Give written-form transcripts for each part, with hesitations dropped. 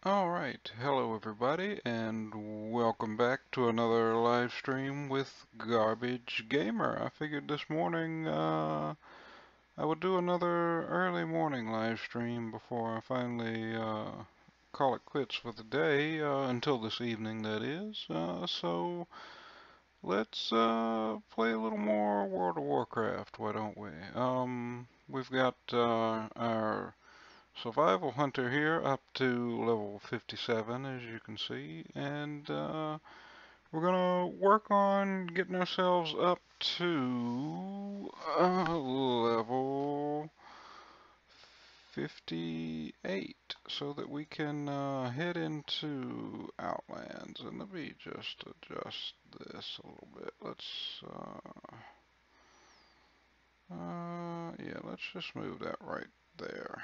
Alright, hello everybody, and welcome back to another live stream with Garbageman. I figured this morning I would do another early morning live stream before I finally call it quits for the day, until this evening that is. So let's play a little more World of Warcraft, why don't we? We've got our Survival Hunter here up to level 57, as you can see, and we're gonna work on getting ourselves up to level 58 so that we can head into Outlands. And let me just adjust this a little bit. Yeah, let's just move that right there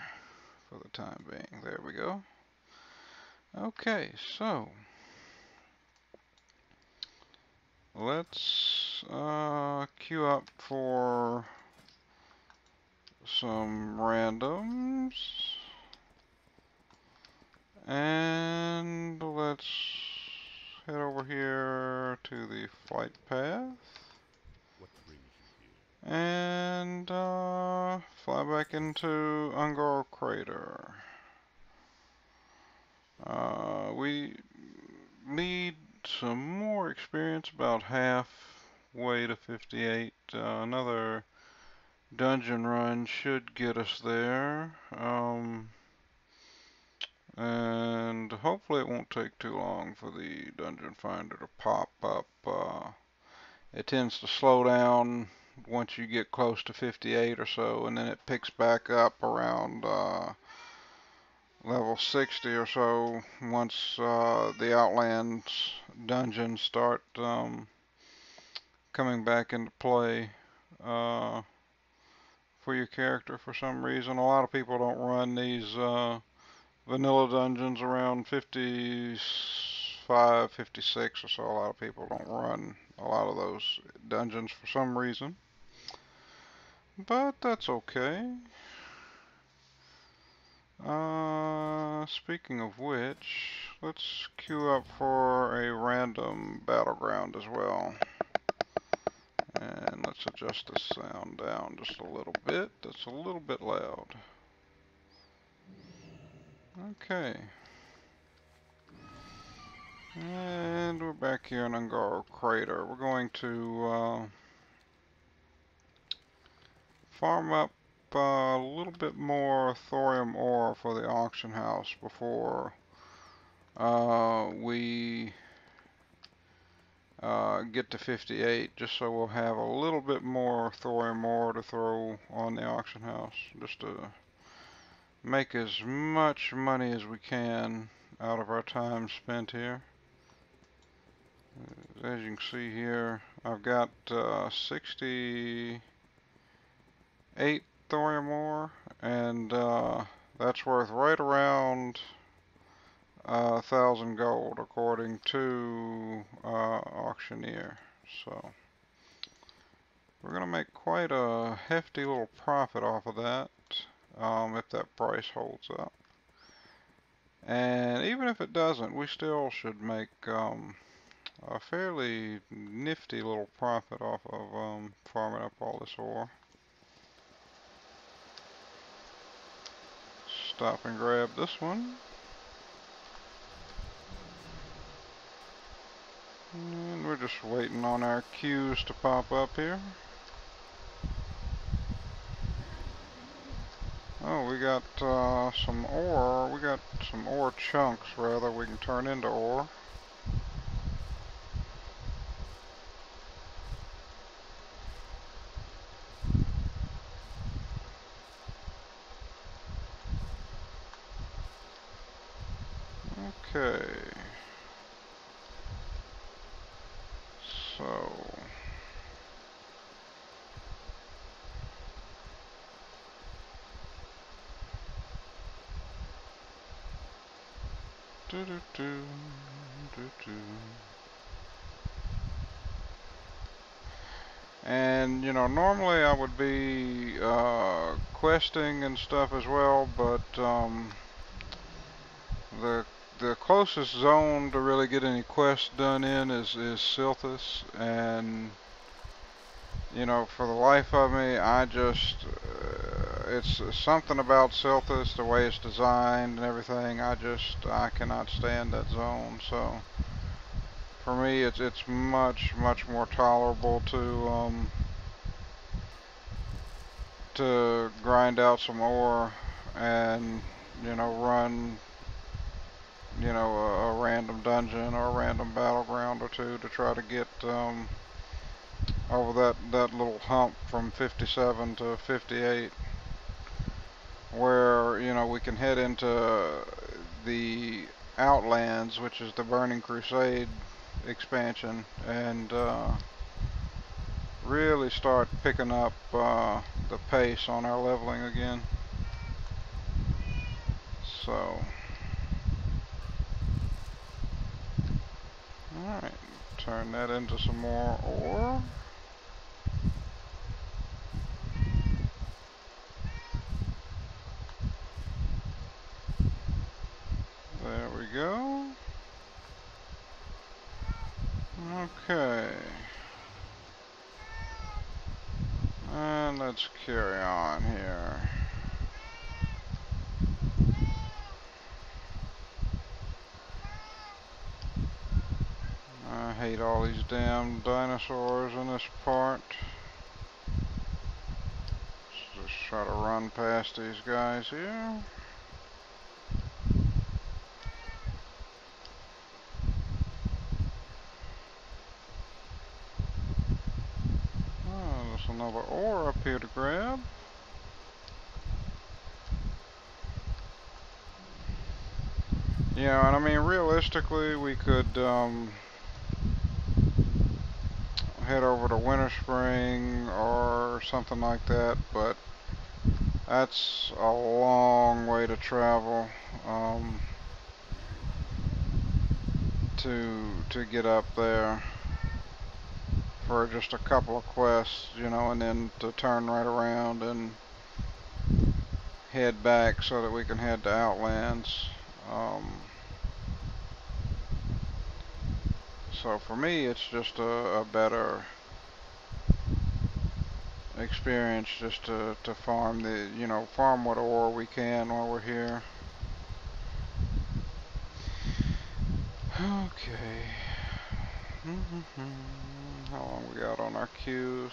for the time being. There we go. Okay, so let's queue up for some randoms, and let's head over here to the flight path and fly back into Ungar Crater. We need some more experience, about halfway to 58. Another dungeon run should get us there. And hopefully it won't take too long for the dungeon finder to pop up. It tends to slow down once you get close to 58 or so, and then it picks back up around level 60 or so once the Outlands dungeons start coming back into play for your character for some reason. A lot of people don't run these vanilla dungeons around 55, 56 or so. A lot of people don't run a lot of those dungeons for some reason, but that's okay. Speaking of which, let's queue up for a random battleground as well. And let's adjust the sound down just a little bit. That's a little bit loud. Okay. And we're back here in Ungar Crater. We're going to farm up a little bit more thorium ore for the auction house before we get to 58, just so we'll have a little bit more thorium ore to throw on the auction house, just to make as much money as we can out of our time spent here. As you can see here, I've got 68 thorium ore, and that's worth right around 1,000 gold according to auctioneer. So we're gonna make quite a hefty little profit off of that if that price holds up. And even if it doesn't, we still should make a fairly nifty little profit off of farming up all this ore. Stop and grab this one. And we're just waiting on our queues to pop up here. Oh, we got some ore. We got some ore chunks, rather, we can turn into ore. Okay. So and you know, normally I would be questing and stuff as well, but the the closest zone to really get any quests done in is Silthus, and you know, for the life of me, I just it's something about Silthus, the way it's designed and everything. I cannot stand that zone. So for me, it's much more tolerable to grind out some ore and you know run you know a random dungeon or a random battleground or two to try to get over that little hump from 57 to 58, where you know we can head into the Outlands, which is the Burning Crusade expansion, and really start picking up the pace on our leveling again. So, alright, turn that into some more ore. There we go. Okay. And let's carry on here. I hate all these damn dinosaurs in this part. Let's just try to run past these guys here. Oh, there's another ore up here to grab. Yeah, and I mean realistically we could head over to Winter Spring or something like that, but that's a long way to travel to get up there for just a couple of quests, you know, and then to turn right around and head back so that we can head to Outlands. So for me, it's just a better experience just to farm you know, farm what ore we can while we're here. Okay. How long we got on our queues?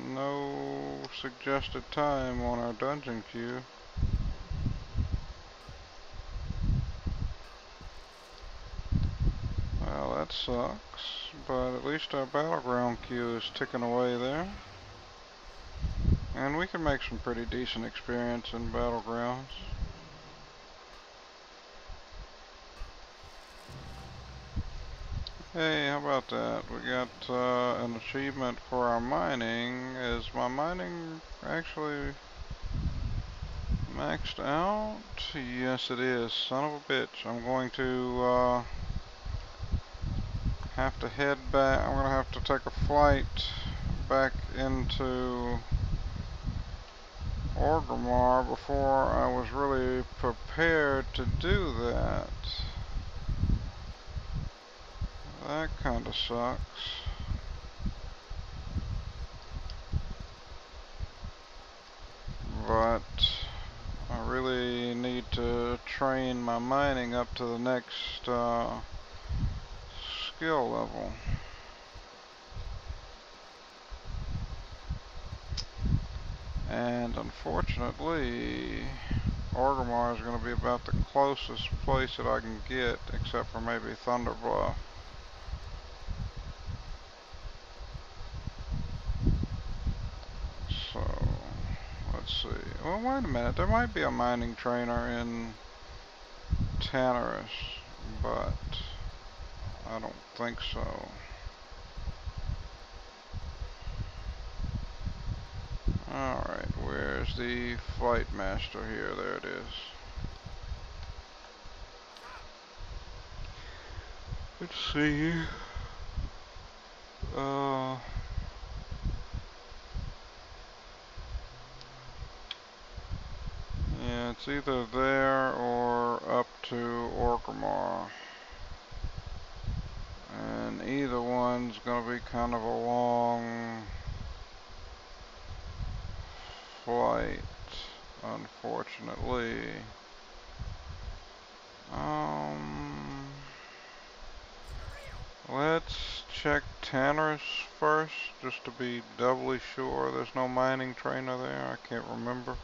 No suggested time on our dungeon queue. Well, that sucks, but at least our battleground queue is ticking away there. And we can make some pretty decent experience in battlegrounds. Hey, how about that? We got an achievement for our mining. Is my mining actually maxed out? Yes, it is. Son of a bitch. I'm going to have to head back. I'm going to have to take a flight back into Orgrimmar before I was really prepared to do that. That kind of sucks. But I really need to train my mining up to the next skill level. And unfortunately, Orgrimmar is going to be about the closest place that I can get, except for maybe Thunderbluff. So, let's see. Well, wait a minute. There might be a mining trainer in Tannerus, but I don't think so. Alright, where's the flight master here? There it is. Let's see. Yeah, it's either there or up to Orgrimmar. And either one's gonna be kind of a long flight, unfortunately. Let's check Tanner's first, just to be doubly sure there's no mining trainer there. I can't remember.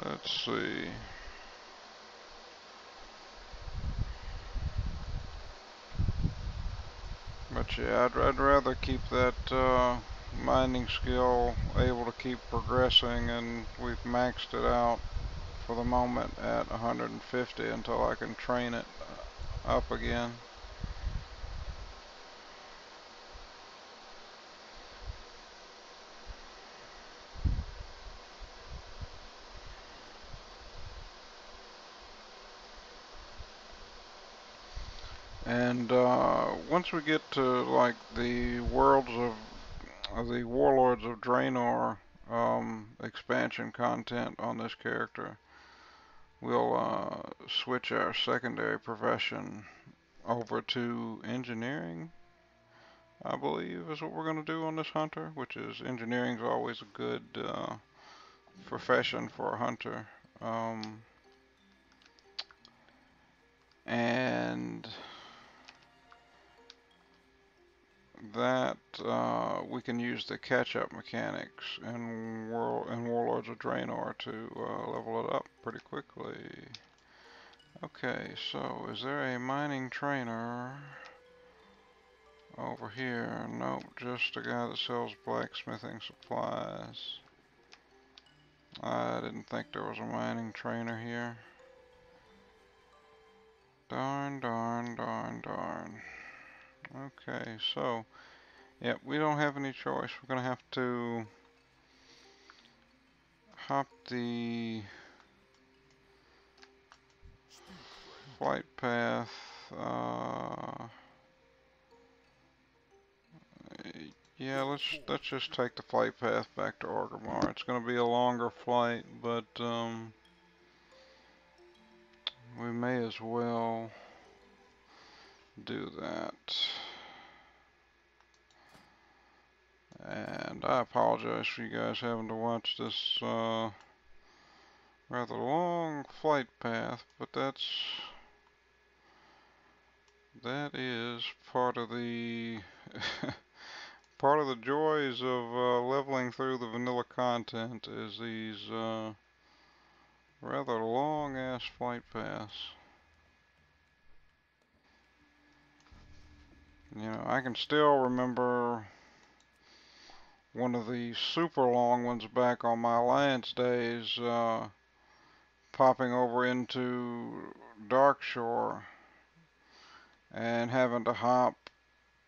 Let's see. But yeah, I'd rather keep that mining skill able to keep progressing, and we've maxed it out for the moment at 150 until I can train it up again. And once we get to like the worlds of the Warlords of Draenor expansion content on this character, we'll switch our secondary profession over to engineering, I believe is what we're going to do on this hunter, which is engineering is always a good profession for a hunter. And that we can use the catch-up mechanics in Warlords of Draenor to level it up pretty quickly. Okay, so is there a mining trainer over here? Nope, just a guy that sells blacksmithing supplies. I didn't think there was a mining trainer here. Darn, darn, darn, darn. Okay, so, yeah, we don't have any choice. We're gonna have to hop the flight path. Yeah, let's just take the flight path back to Orgrimmar. It's gonna be a longer flight, but we may as well do that. And I apologize for you guys having to watch this rather long flight path, but that is part of the part of the joys of leveling through the vanilla content is these rather long ass flight paths. You know, I can still remember one of the super long ones back on my Alliance days, popping over into Darkshore and having to hop,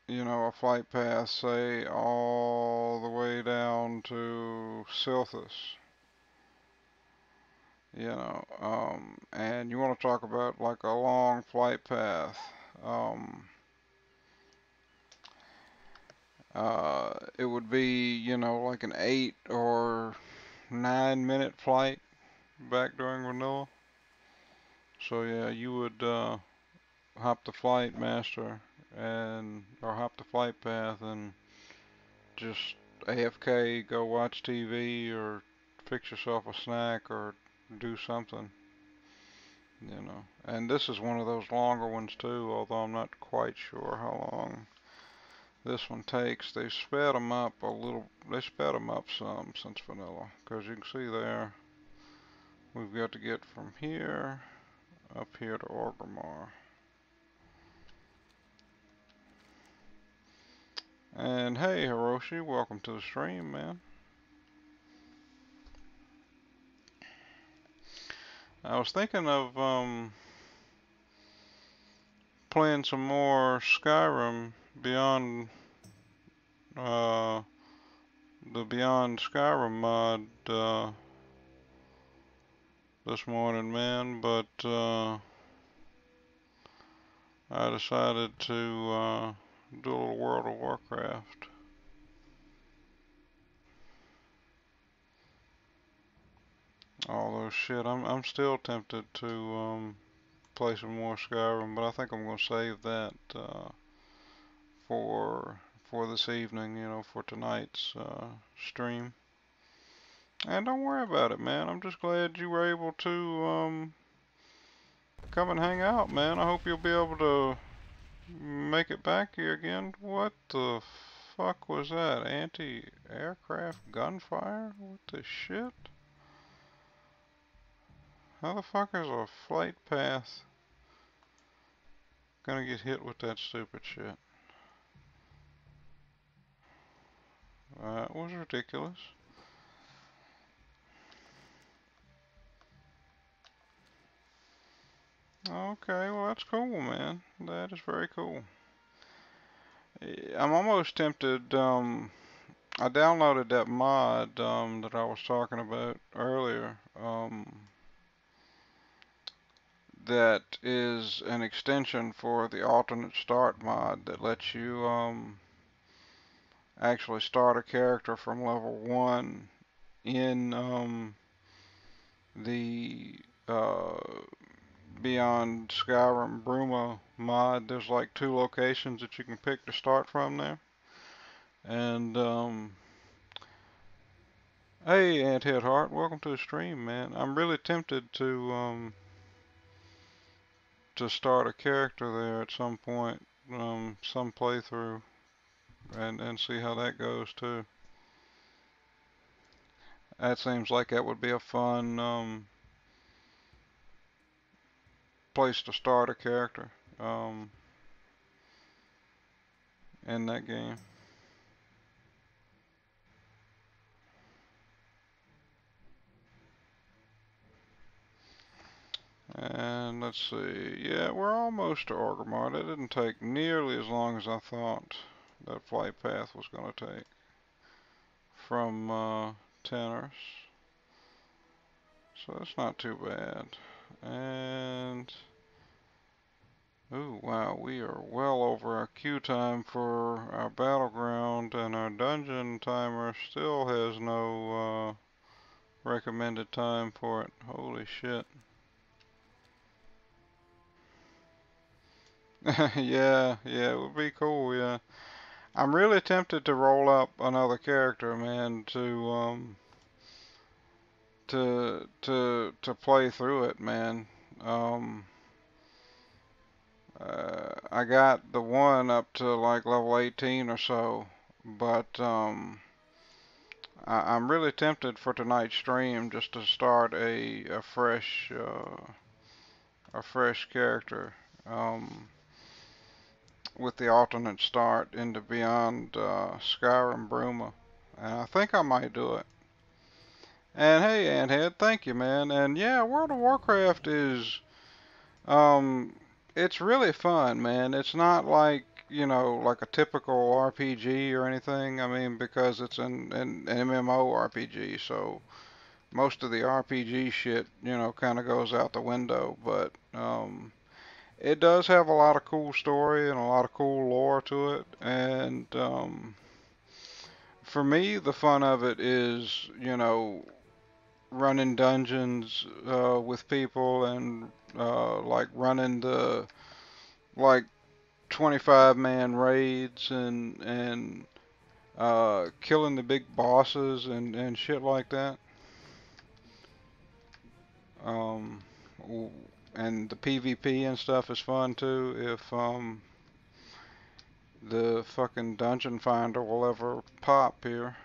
you know, a flight path, say, all the way down to Silthus. You know, and you want to talk about like a long flight path. It would be, you know, like an 8 or 9 minute flight back during vanilla. So yeah, you would hop the flight master or hop the flight path and just AFK, go watch TV or fix yourself a snack or do something, you know. And this is one of those longer ones too, although I'm not quite sure how long this one takes. They sped them up a little, they sped them up some since vanilla, because you can see there, we've got to get from here up here to Orgrimmar. And hey Hiroshi, welcome to the stream, man. I was thinking of playing some more Skyrim beyond uh, the Beyond Skyrim mod this morning, man, but I decided to do a little World of Warcraft. Although shit, I'm still tempted to play some more Skyrim, but I think I'm gonna save that for this evening, you know, for tonight's stream. And don't worry about it, man. I'm just glad you were able to come and hang out, man. I hope you'll be able to make it back here again. What the fuck was that? Anti-aircraft gunfire? What the shit? How the fuck is a flight path gonna get hit with that stupid shit? That was ridiculous. Okay, well that's cool, man. That is very cool. I'm almost tempted, I downloaded that mod that I was talking about earlier. That is an extension for the alternate start mod that lets you actually start a character from level 1 in the Beyond Skyrim Bruma mod. There's like 2 locations that you can pick to start from there. And hey, Anthead Heart, welcome to the stream, man. I'm really tempted to start a character there at some point, some playthrough, and see how that goes too. That seems like that would be a fun place to start a character in that game. And let's see, yeah, we're almost to Orgrimmar. It didn't take nearly as long as I thought that flight path was going to take from Tenors. So that's not too bad. And ooh, wow, we are well over our queue time for our battleground, and our dungeon timer still has no recommended time for it. Holy shit. Yeah, yeah, it would be cool, yeah. I'm really tempted to roll up another character, man, to play through it, man. Um, I got the one up to like level 18 or so, but I'm really tempted for tonight's stream just to start a fresh character with the alternate start into Beyond Skyrim Bruma, and I think I might do it. And hey, Anthead, thank you, man. And yeah, World of Warcraft is it's really fun, man. It's not like, you know, like a typical RPG or anything. I mean, because it's an MMO RPG, so most of the RPG shit, you know, kind of goes out the window. But it does have a lot of cool story and a lot of cool lore to it. And for me, the fun of it is, you know, running dungeons with people and like running the like 25-man raids and killing the big bosses and shit like that. Um, and the PvP and stuff is fun too if the fucking dungeon finder will ever pop here.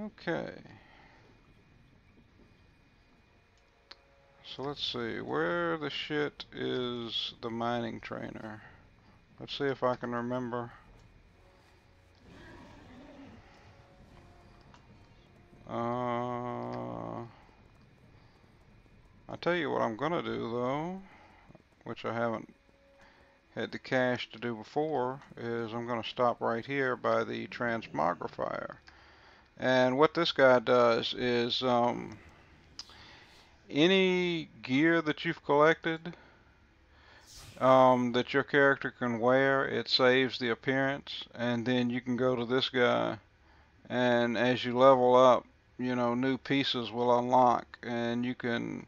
Okay. So let's see, where the shit is the mining trainer? Let's see if I can remember. Uh, tell you what I'm gonna do though, which I haven't had the cash to do before, is I'm gonna stop right here by the transmogrifier. And what this guy does is any gear that you've collected that your character can wear, it saves the appearance, and then you can go to this guy, and as you level up, you know, new pieces will unlock, and you can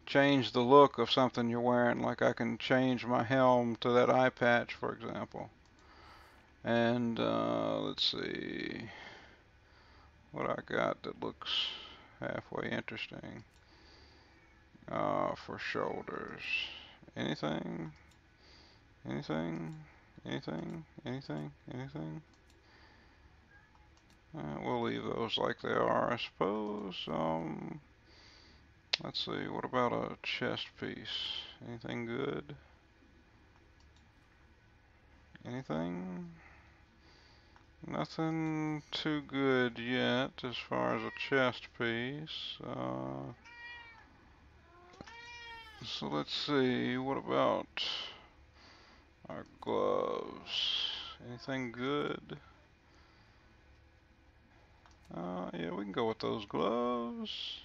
change the look of something you're wearing. Like I can change my helm to that eye patch, for example. And let's see what I got that looks halfway interesting. For shoulders, anything, anything, anything, anything, anything. We'll leave those like they are, I suppose. Let's see, what about a chest piece? Anything good? Anything? Nothing too good yet as far as a chest piece. So let's see, what about our gloves? Anything good? Yeah, we can go with those gloves.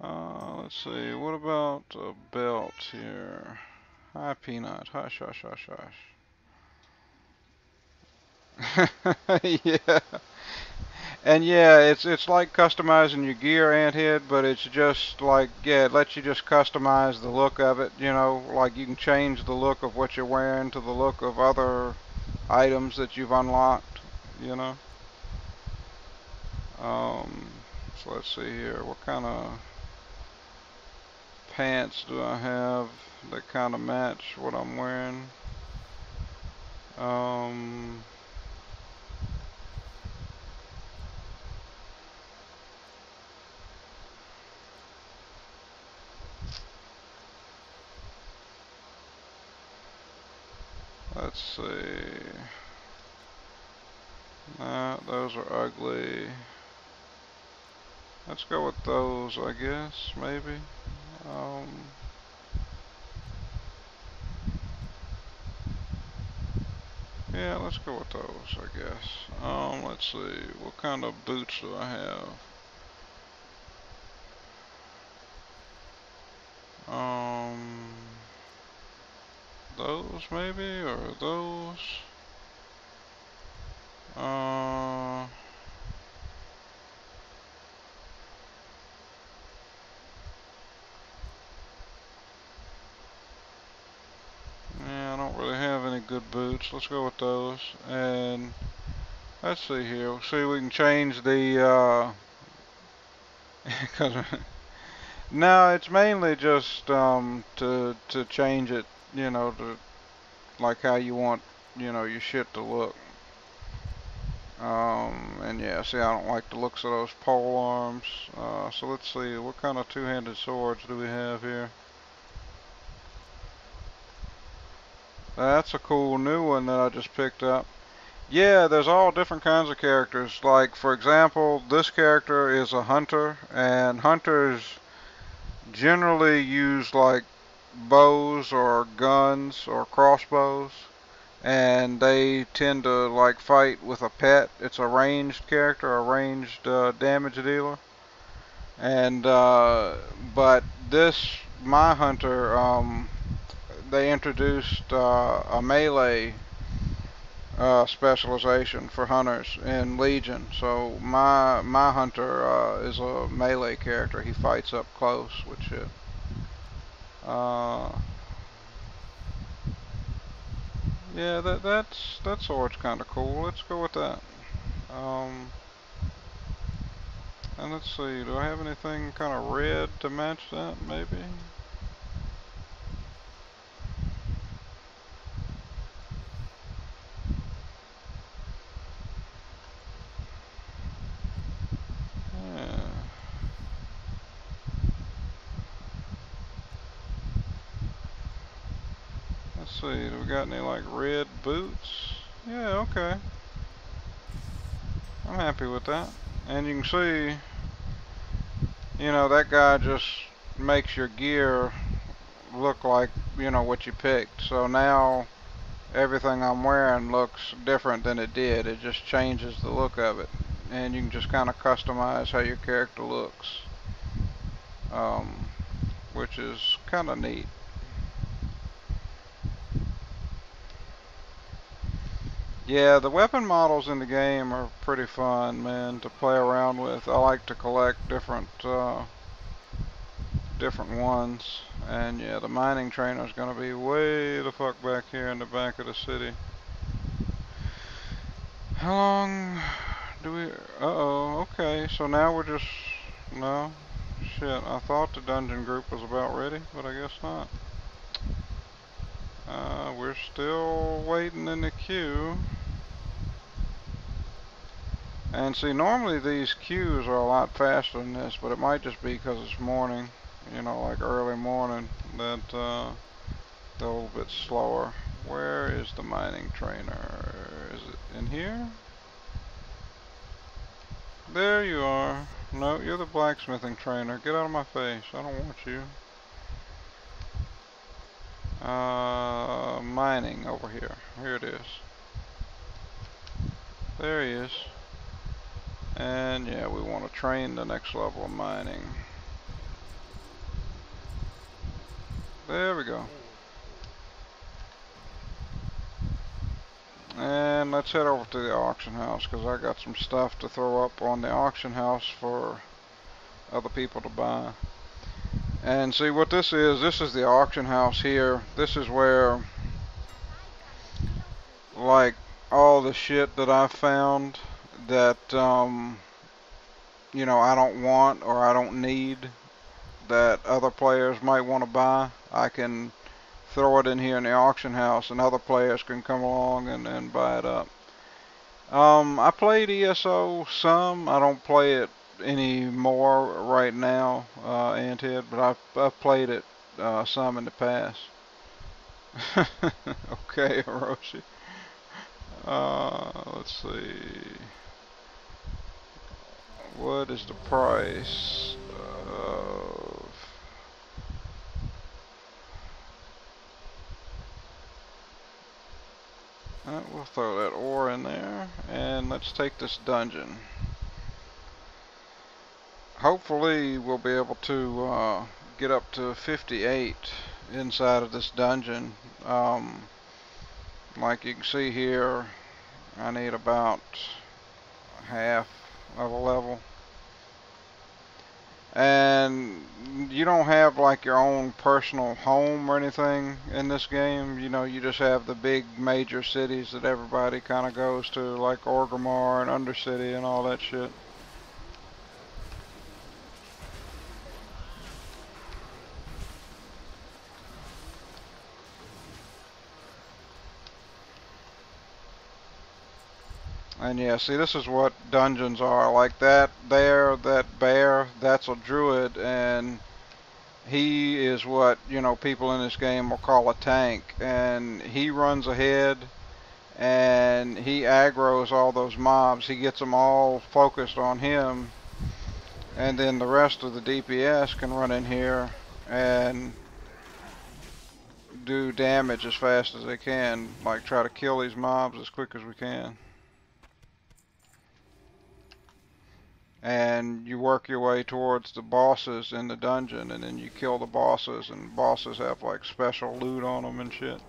Let's see, what about a belt here? Hi, Peanut. Hush, hush, hush, hush. Yeah. And yeah, it's like customizing your gear, Anthead, but it's just like, yeah, it lets you just customize the look of it, you know, like you can change the look of what you're wearing to the look of other items that you've unlocked, you know. So let's see here, what kind of pants do I have that kind of match what I'm wearing? Um, let's see. Nah, those are ugly. Let's go with those, I guess, maybe. Um, yeah, let's go with those, I guess. Let's see. What kind of boots do I have? Um, those maybe, or those? Uh, yeah, I don't really have any good boots. Let's go with those. And let's see here. See, we can change the, cause no, it's mainly just, to change it, you know, to, like how you want, you know, your shit to look. And yeah, see, I don't like the looks of those pole arms. So let's see, what kind of two-handed swords do we have here? That's a cool new one that I just picked up. Yeah, there's all different kinds of characters. Like, for example, this character is a hunter, and hunters generally use like bows or guns or crossbows, and they tend to like fight with a pet. It's a ranged character, a ranged damage dealer. And but this my hunter, they introduced a melee specialization for hunters in Legion. So my hunter is a melee character. He fights up close with shit. Uh, yeah, that sword's kind of cool. Let's go with that. Um, and let's see. Do I have anything kind of red to match that? Maybe. Yeah. Let's see, do we got any like red boots? Yeah, okay. I'm happy with that. And you can see, you know, that guy just makes your gear look like, you know, what you picked. So now everything I'm wearing looks different than it did. It just changes the look of it. And you can just kind of customize how your character looks, which is kind of neat. Yeah, the weapon models in the game are pretty fun, man, to play around with. I like to collect different ones. And yeah, the mining trainer is going to be way the fuck back here in the back of the city. How long do we... Uh-oh, okay, so now we're just... No. Shit, I thought the dungeon group was about ready, but I guess not. We're still waiting in the queue. And see, normally these queues are a lot faster than this, but it might just be because it's morning, you know, like early morning, that they're a little bit slower. Where is the mining trainer? Is it in here? There you are. No, you're the blacksmithing trainer. Get out of my face. I don't want you. Mining over here. Here it is. There he is. And yeah, we want to train the next level of mining. There we go. And let's head over to the auction house, because I got some stuff to throw up on the auction house for other people to buy. And see what this is the auction house here. This is where, like, all the shit that I found that, you know, I don't want or I don't need that other players might want to buy, I can throw it in here in the auction house and other players can come along and buy it up. I played ESO some. I don't play it anymore right now, Anthead, but I've played it some in the past. Okay, Hiroshi. Let's see. What is the price of... we'll throw that ore in there, and let's take this dungeon. Hopefully we'll be able to get up to 58 inside of this dungeon. Like you can see here, I need about half of a level. And you don't have like your own personal home or anything in this game. You know, you just have the big major cities that everybody kind of goes to, like Orgrimmar and Undercity and all that shit. And yeah, see, this is what dungeons are. Like that there, that bear, that's a druid, and he is what, you know, people in this game will call a tank. And he runs ahead, and he aggroes all those mobs. He gets them all focused on him, and then the rest of the DPS can run in here and do damage as fast as they can. Like, try to kill these mobs as quick as we can. And you work your way towards the bosses in the dungeon, and then you kill the bosses, and bosses have like special loot on them and shit.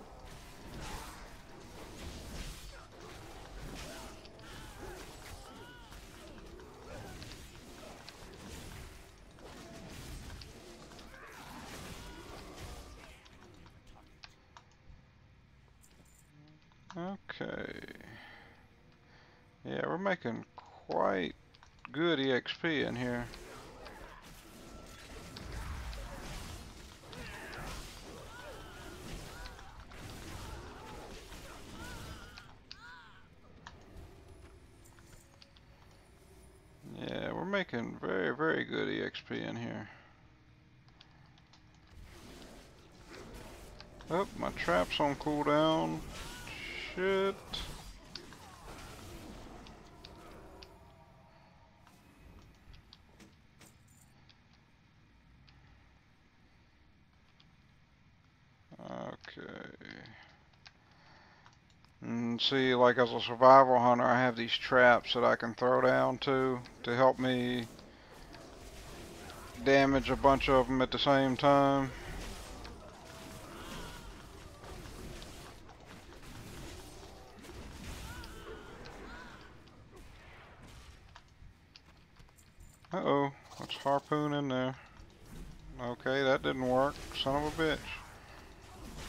Okay. Yeah, we're making quite good EXP in here. Yeah, we're making very, very good EXP in here. Oh, my trap's on cooldown. Shit. And see, like as a survival hunter, I have these traps that I can throw down to help me damage a bunch of them at the same time. Uh-oh, let's harpoon in there. Okay, that didn't work, son of a bitch.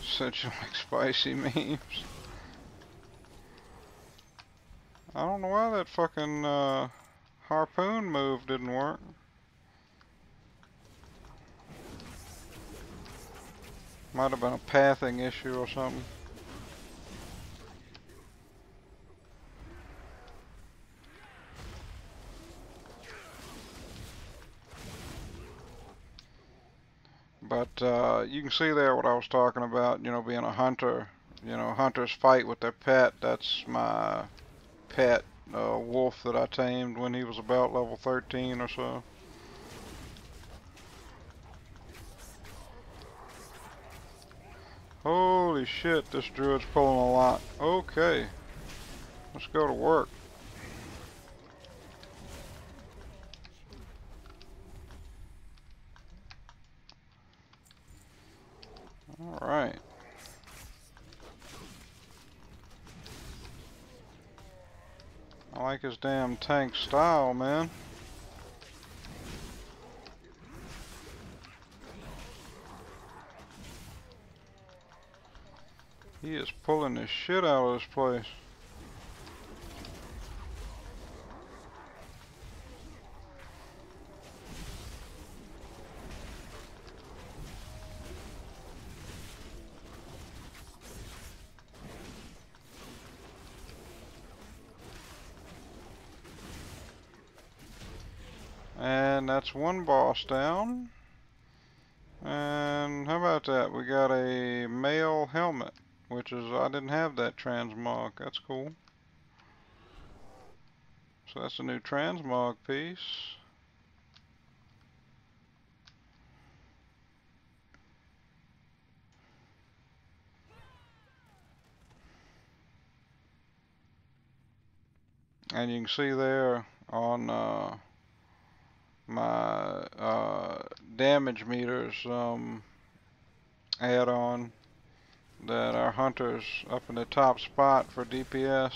Such like spicy memes. I don't know why that fucking harpoon move didn't work. Might have been a pathing issue or something. But you can see there what I was talking about, you know, being a hunter. You know, hunters fight with their pet. That's my pet wolf that I tamed when he was about level 13 or so. Holy shit, this druid's pulling a lot. Okay, let's go to work. Alright. I like his damn tank style, man. He is pulling the shit out of this place. And that's one boss down. And how about that? We got a male helmet, which is, I didn't have that transmog. That's cool. So that's a new transmog piece. And you can see there on my damage meters add-on that our hunter's up in the top spot for DPS,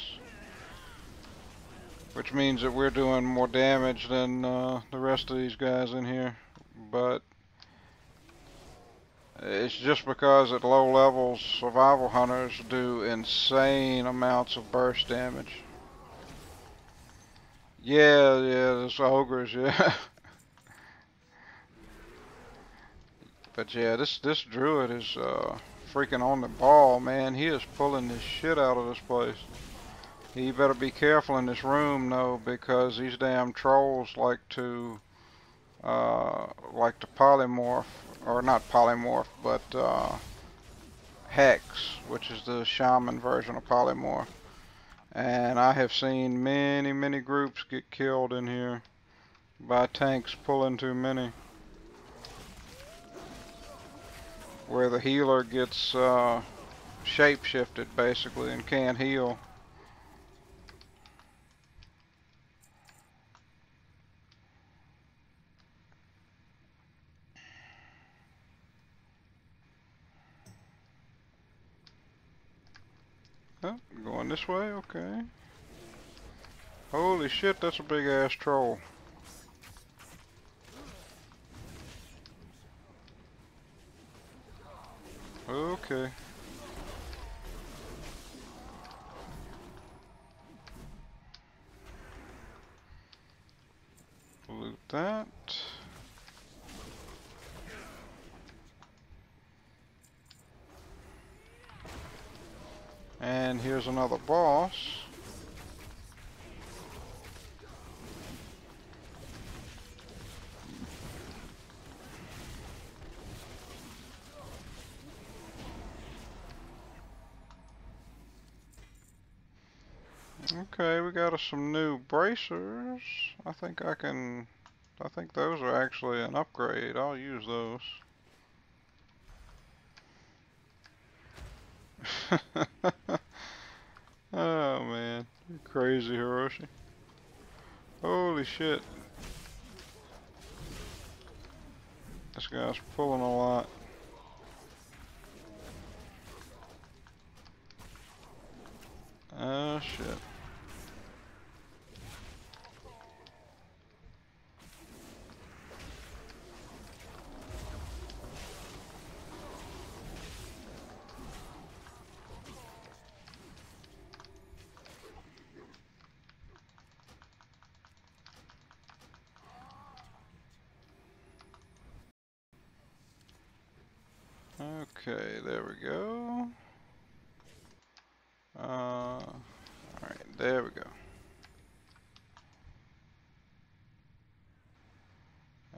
which means that we're doing more damage than the rest of these guys in here. But it's just because at low levels survival hunters do insane amounts of burst damage. Yeah, there's ogres, yeah. But yeah, this druid is freaking on the ball, man. He is pulling the shit out of this place. You better be careful in this room, though, because these damn trolls like to polymorph, or not polymorph, but hex, which is the shaman version of polymorph. And I have seen many groups get killed in here by tanks pulling too many, where the healer gets shape-shifted basically and can't heal. Oh, going this way, okay. Holy shit, that's a big ass troll. Okay. Loot that. And here's another boss. Okay, we got us some new bracers. I think those are actually an upgrade. I'll use those. You crazy, Hiroshi. Holy shit. This guy's pulling a lot. Oh shit. Okay, there we go. Alright, there we go.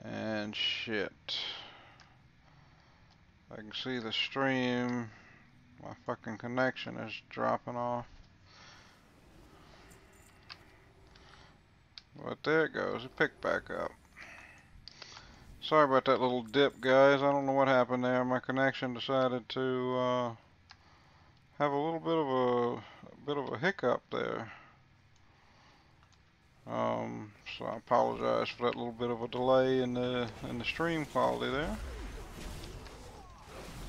And shit. I can see the stream. My fucking connection is dropping off. But there it goes. It picked back up. Sorry about that little dip, guys. I don't know what happened there. My connection decided to have a little bit of a hiccup there. So I apologize for that little bit of a delay in the stream quality there.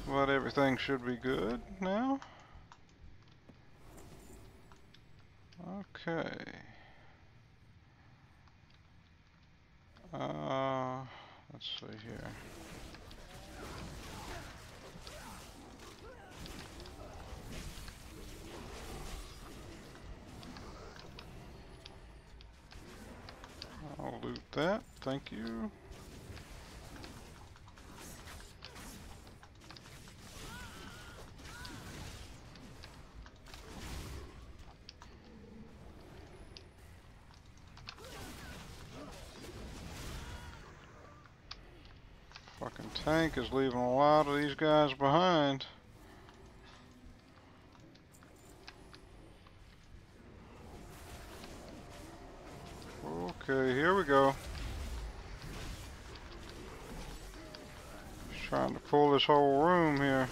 But everything should be good now. Okay. Let's see here. I'll loot that, thank you. Fucking tank is leaving a lot of these guys behind. Okay, here we go. Just trying to pull this whole room here.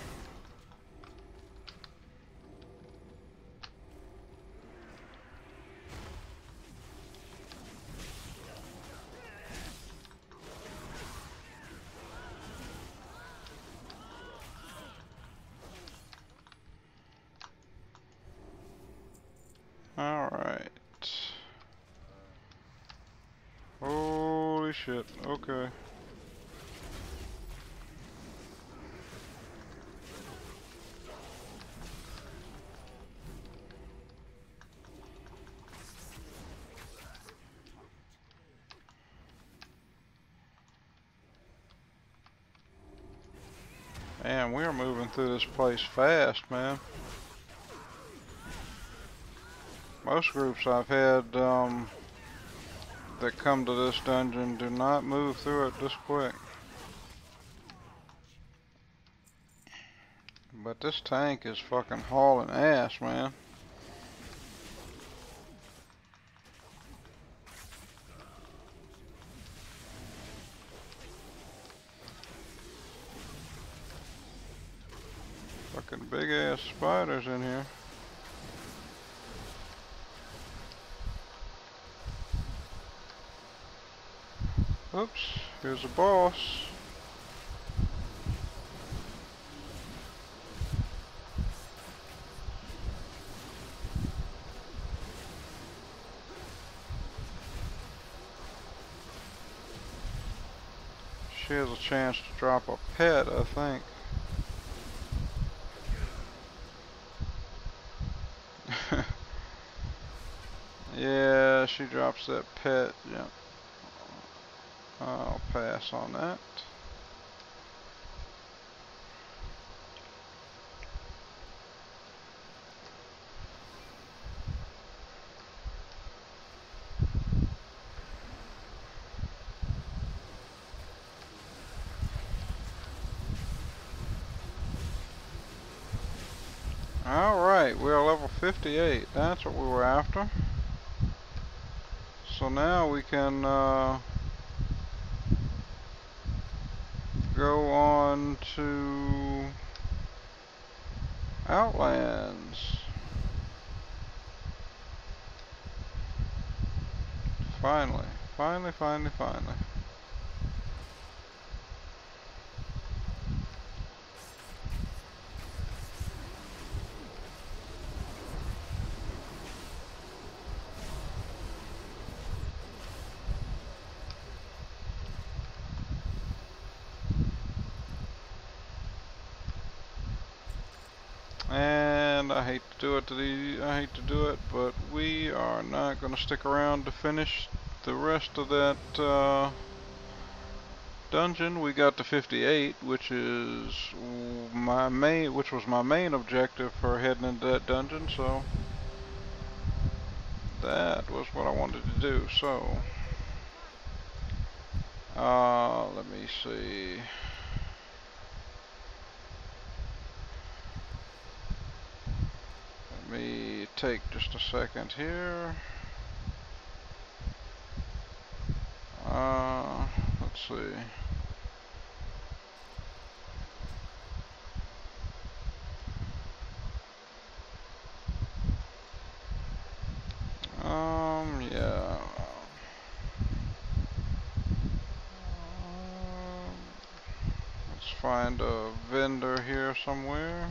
Alright. Holy shit, okay. Man, we are moving through this place fast, man. Most groups I've had that come to this dungeon do not move through it this quick. But this tank is fucking hauling ass, man. Fucking big ass spiders in here. Oops, here's a boss. She has a chance to drop a pet, I think. Yeah, she drops that pet, yeah. I'll pass on that. Alright, we're level 58. That's what we were after. So now we can go on to Outlands. Finally. Finally, finally, finally. And I hate to do it but we are not going to stick around to finish the rest of that dungeon. We got to 58, which is which was my main objective for heading into that dungeon. So that was what I wanted to do. So let me see. Let me take just a second here. Let's see. Yeah. Let's find a vendor here somewhere.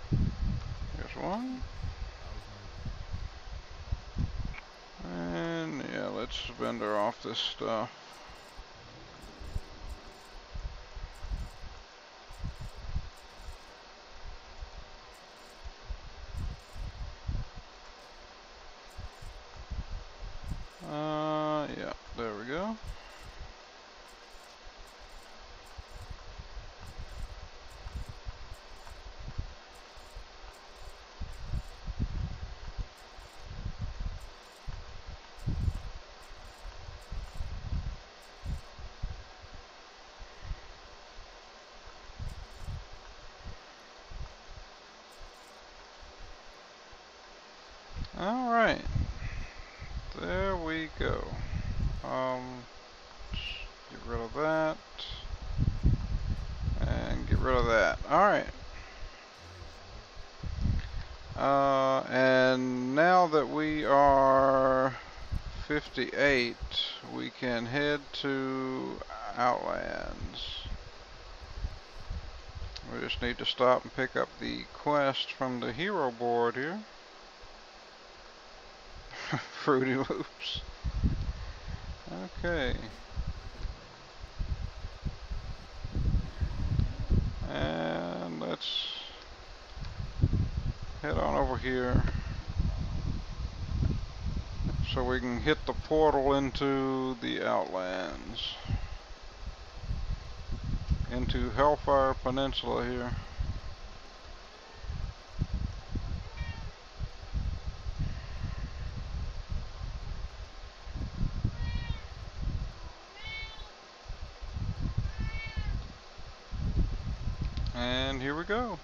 Here's one. And yeah, let's vendor off this stuff. Yeah, there we go. Alright. There we go. Get rid of that. And get rid of that. Alright. And now that we are 58, we can head to Outlands. We just need to stop and pick up the quest from the hero board here. Fruity Loops. Okay. And let's head on over here so we can hit the portal into the Outlands. Into Hellfire Peninsula here. And here we go.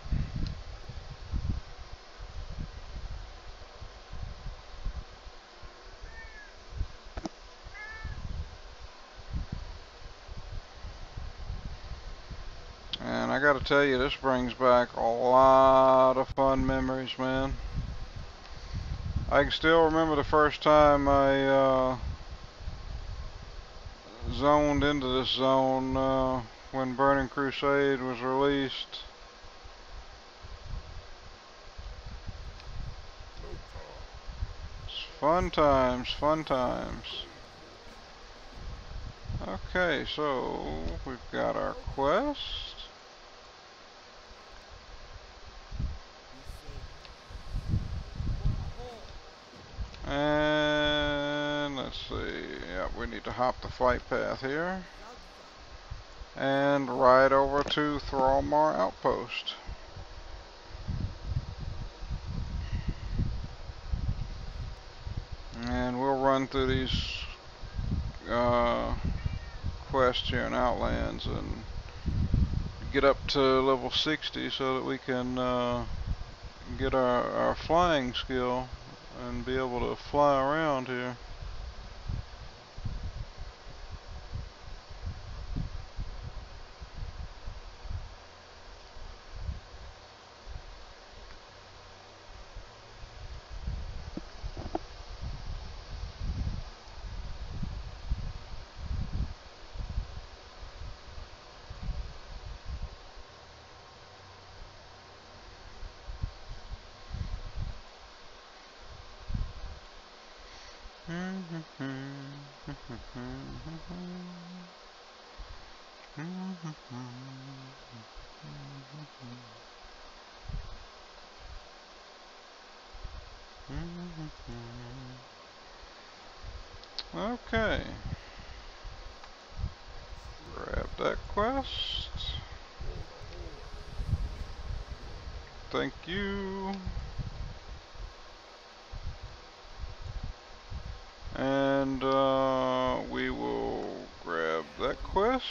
And I gotta tell you, this brings back a lot of fun memories, man. I can still remember the first time I zoned into this zone when Burning Crusade was released. It's fun times, fun times. Okay, so we've got our quest. And let's see, yeah, we need to hop the flight path here. And ride over to Thrallmar Outpost. And we'll run through these quests here in Outlands and get up to level 60 so that we can get our flying skill and be able to fly around here. Okay. Grab that quest. Thank you. And we will grab that quest.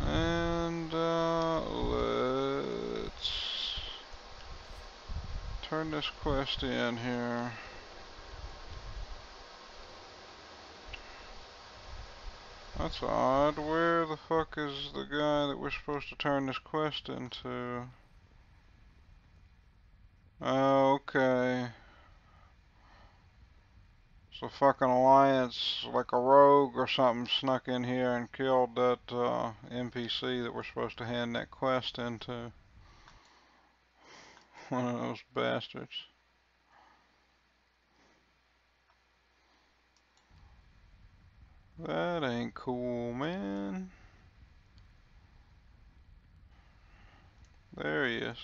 And let's turn this quest in here. That's odd. Where the fuck is the guy that we're supposed to turn this quest into? Okay. So fucking Alliance, like a rogue or something, snuck in here and killed that NPC that we're supposed to hand that quest into. One of those bastards. That ain't cool, man. There he is.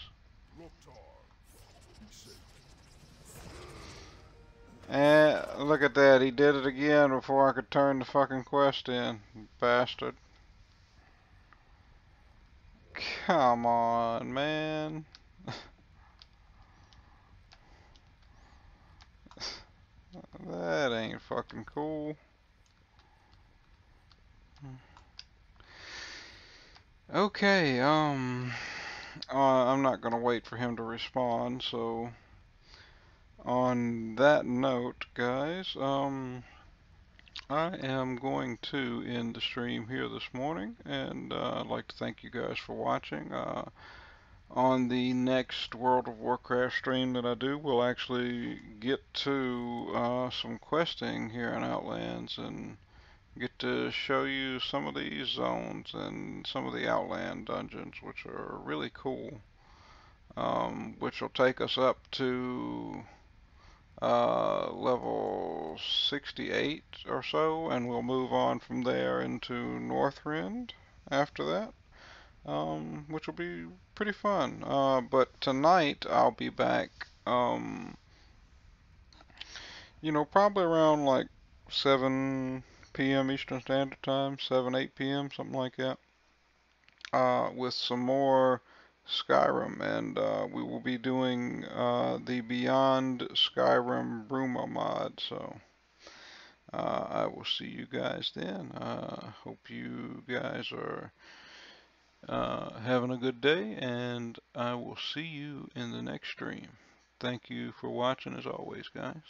And look at that, he did it again before I could turn the fucking quest in. Bastard. Come on, man. That ain't fucking cool. Okay, I'm not gonna wait for him to respond, so on that note, guys, I am going to end the stream here this morning, and I'd like to thank you guys for watching. On the next World of Warcraft stream that I do, we'll actually get to some questing here in Outlands and get to show you some of these zones and some of the Outland dungeons, which are really cool, which will take us up to level 68 or so, and we'll move on from there into Northrend after that, which will be pretty fun. But tonight I'll be back, probably around like 7 p.m. Eastern Standard Time, 7, 8 p.m., something like that, with some more Skyrim, and we will be doing the Beyond Skyrim Bruma mod, so I will see you guys then. Hope you guys are having a good day, and I will see you in the next stream. Thank you for watching as always, guys.